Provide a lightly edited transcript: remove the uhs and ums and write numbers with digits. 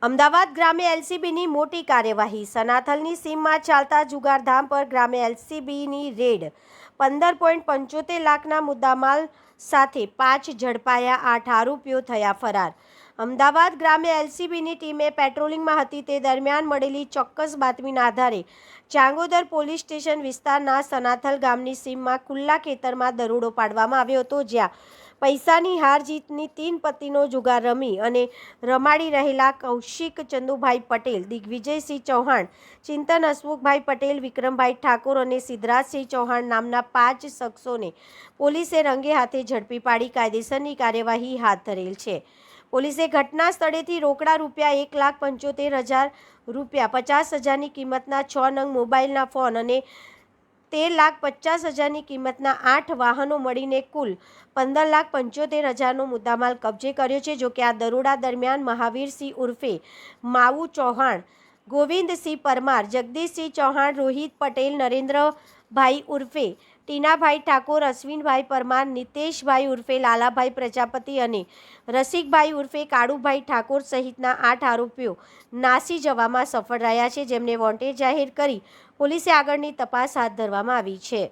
અમદાવાદ ગ્રામે એલસીબીની મોટી કાર્યવાહી। સનાથલની સીમમાં ચાલતા જુગારધામ પર ગ્રામે એલસીબીની રેડ। 15.75 લાખના મુદ્દામાલ સાથે 5 ઝડપાયા, 8 આરોપીઓ થયા ફરાર। અમદાવાદ ગ્રામે એલસીબીની ટીમે પેટ્રોલિંગમાં હતી તે દરમિયાન મળેલી ચોક્કસ બાતમીના આધારે ચાંગોદર પોલીસ સ્ટેશન વિસ્તારના સનાથલ ગામની સીમમાં ખુલ્લા ખેતરમાં દરોડો પાડવામાં આવ્યો હતો, જ્યાં પૈસાની હાર જીતની 3 પત્તીનો જુગાર રમી અને રમાડી રહેલા કૌશિક ચંદુભાઈ પટેલ, દિગ્વિજયસિંહ ચૌહાણ, ચિંતન હસમુખભાઈ પટેલ, વિક્રમભાઈ ઠાકોર અને સિદ્ધરાજસિંહ ચૌહાણ નામના 5 શખ્સોને પોલીસે રંગે હાથે ઝડપી પાડી કાયદેસરની કાર્યવાહી હાથ ધરેલ છે। પોલીસે ઘટના સ્થળેથી રોકડા ₹1,75,000, ₹50,000ની કિંમતના 6 નંગ મોબાઈલના ફોન અને ₹13,50,000ની કિંમતના 8 વાહનો મળીને કુલ ₹15,75,000નો મુદ્દામાલ કબજે કર્યો છે। જોકે આ દરોડા દરમિયાન મહાવીરસિંહ ઉર્ફે માવુ ચૌહાણ, ગોવિંદસિંહ પરમાર, જગદીશસિંહ ચૌહાણ, રોહિત પટેલ, નરેન્દ્રભાઈ ઉર્ફે ટીનાભાઈ ઠાકોર, અશ્વિનભાઈ પરમાર, નિતેશભાઈ ઉર્ફે લાલાભાઈ પ્રજાપતિ અને રસિકભાઈ ઉર્ફે કાળુભાઈ ઠાકોર સહિતના 8 આરોપીઓ નાસી જવામાં સફળ રહ્યા છે, જેમને વોન્ટેડ જાહેર કરી પોલીસે આગળની તપાસ હાથ ધરવામાં આવી છે।